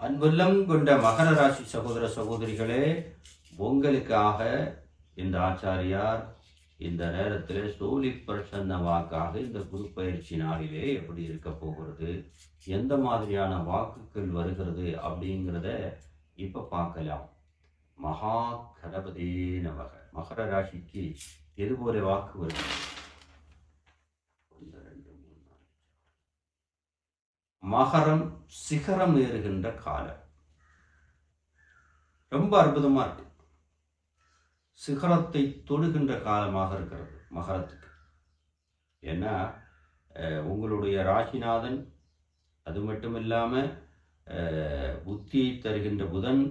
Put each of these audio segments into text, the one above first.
அன்புள்ளம் கொண்ட மகர ராசி சகோதர சகோதரிகளே, உங்களுக்காக இந்த ஆச்சாரியார் இந்த நேரத்தில் சோழி பிரசன்ன வாக்காக இந்த குரு பயிற்சி நாளிலே எப்படி இருக்க போகிறது, எந்த மாதிரியான வாக்குகள் வருகிறது அப்படிங்கிறத இப்ப பார்க்கலாம். மகா கணபதி நமக. மகர ராசிக்கு எது போல வாக்கு வருகிறது? மகரம் சிகரம் ஏறுகின்ற காலம் ரொம்ப அற்புதமா இருக்கு. சிகரத்தை தொடுகின்ற காலமாக இருக்கிறது மகரத்துக்கு. ஏன்னா உங்களுடைய ராசிநாதன், அது மட்டும் இல்லாம புத்தியை தருகின்ற புதன்,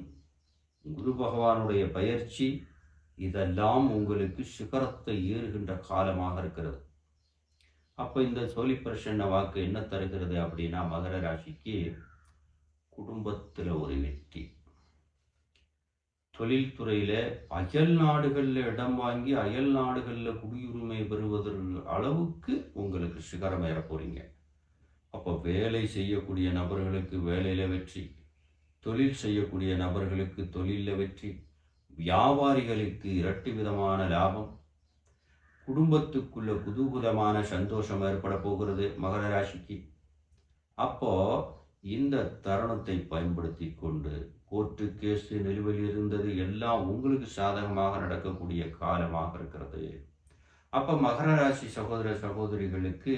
குரு பகவானுடைய பயிற்சி, இதெல்லாம் உங்களுக்கு சிகரத்தை ஏறுகின்ற காலமாக இருக்கிறது. அப்போ இந்த சோழி பிரசன்ன வாக்கு என்ன தருகிறது அப்படின்னா, மகர ராசிக்கு குடும்பத்தில் ஒரு வெற்றி, தொழில்துறையில் அயல் நாடுகளில் இடம் வாங்கி அயல் நாடுகளில் குடியுரிமை பெறுவதற்கு அளவுக்கு உங்களுக்கு சிகரம் ஏற போறீங்க. அப்போ வேலை செய்யக்கூடிய நபர்களுக்கு வேலையில் வெற்றி, தொழில் செய்யக்கூடிய நபர்களுக்கு தொழிலில் வெற்றி, வியாபாரிகளுக்கு இரட்டி விதமான லாபம், குடும்பத்துக்குள்ள குதூகலமான சந்தோஷம் ஏற்பட போகிறது மகர ராசிக்கு. அப்போ இந்த தருணத்தை பயன்படுத்தி கொண்டு கோர்ட்டு கேஸு நிலுவையில் இருந்தது எல்லாம் உங்களுக்கு சாதகமாக நடக்கக்கூடிய காலமாக இருக்கிறது. அப்ப மகர ராசி சகோதர சகோதரிகளுக்கு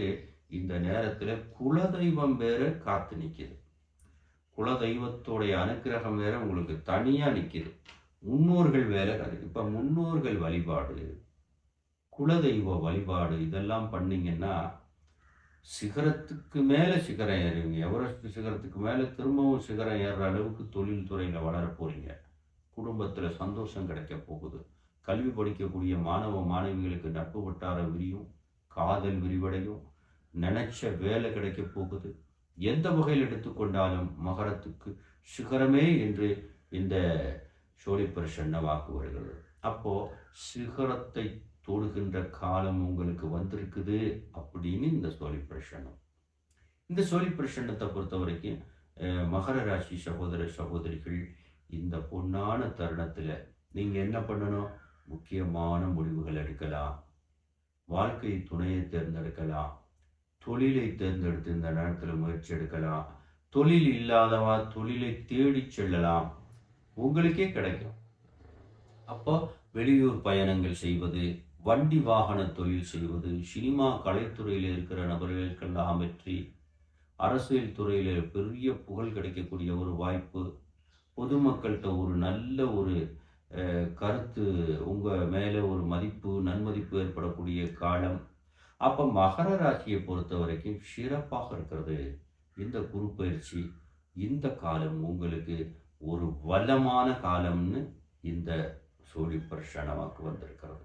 இந்த நேரத்தில் குலதெய்வம் வேற காத்து நிற்கிது. குலதெய்வத்தோடைய அனுக்கிரகம் வேற உங்களுக்கு தனியா நிற்கிது. முன்னோர்கள் வேற இப்ப முன்னோர்கள் வழிபாடு, குலதெய்வ வழிபாடு, இதெல்லாம் பண்ணீங்கன்னா சிகரத்துக்கு மேலே சிகரம் ஏறுவீங்க. எவரெஸ்ட் சிகரத்துக்கு மேலே திரும்பவும் சிகரம் ஏறுற அளவுக்கு தொழில் துறையில் வளர போறீங்க. குடும்பத்தில் சந்தோஷம் கிடைக்க போகுது. கல்வி படிக்கக்கூடிய மாணவ மாணவிகளுக்கு நட்பு வட்டாரம் விரியும், காதல் விரிவடையும், நினைச்ச வேலை கிடைக்க போகுது. எந்த வகையில் எடுத்துக்கொண்டாலும் மகரத்துக்கு சிகரமே என்று இந்த சோழி பிரசன்ன வாக்கு வருகிறது. அப்போ சிகரத்தை தொடுகின்ற காலம் உங்களுக்கு வந்திருக்குது அப்படின்னு இந்த சோழி பிரசன்னம். இந்த சோழி பிரசன்னத்தை பொறுத்த வரைக்கும் மகர ராசி சகோதர சகோதரிகள், இந்த பொன்னான தருணத்தில் நீங்க என்ன பண்ணணும்? முக்கியமான முடிவுகள் எடுக்கலாம், வாழ்க்கை துணையை தேர்ந்தெடுக்கலாம், தொழிலை தேர்ந்தெடுத்து இந்த நேரத்தில் முயற்சி எடுக்கலாம், தொழில் இல்லாதவா தொழிலை தேடி செல்லலாம், உங்களுக்கே கிடைக்கும். அப்போ வெளியூர் பயணங்கள் செய்வது, வண்டி வாகன தொழில் செய்வது, சினிமா கலைத்துறையில் இருக்கிற நபர்களுக்கெல்லாம் வெற்றி, அரசியல் துறையில் பெரிய புகழ் கிடைக்கக்கூடிய ஒரு வாய்ப்பு, பொதுமக்கள்கிட்ட ஒரு நல்ல ஒரு கருத்து, உங்கள் மேலே ஒரு மதிப்பு நன்மதிப்பு ஏற்படக்கூடிய காலம். அப்போ மகர ராசியை பொறுத்த வரைக்கும் சிறப்பாக இருக்கிறது இந்த குரு பயிற்சி. இந்த காலம் உங்களுக்கு ஒரு வளமான காலம்னு இந்த சோழி பிரசன்னமாக்கு வந்திருக்கிறது.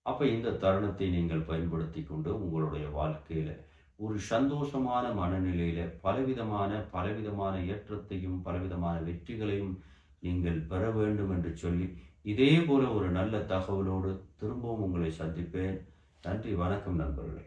அப்போ இந்த தருணத்தை நீங்கள் பயன்படுத்தி கொண்டு உங்களுடைய வாழ்க்கையில் ஒரு சந்தோஷமான மனநிலையில் பலவிதமான ஏற்றத்தையும் பலவிதமான வெற்றிகளையும் நீங்கள் பெற வேண்டும் என்று சொல்லி, இதே போல ஒரு நல்ல தகவலோடு திரும்பவும் உங்களை சந்திப்பேன். நன்றி, வணக்கம் நண்பர்களே.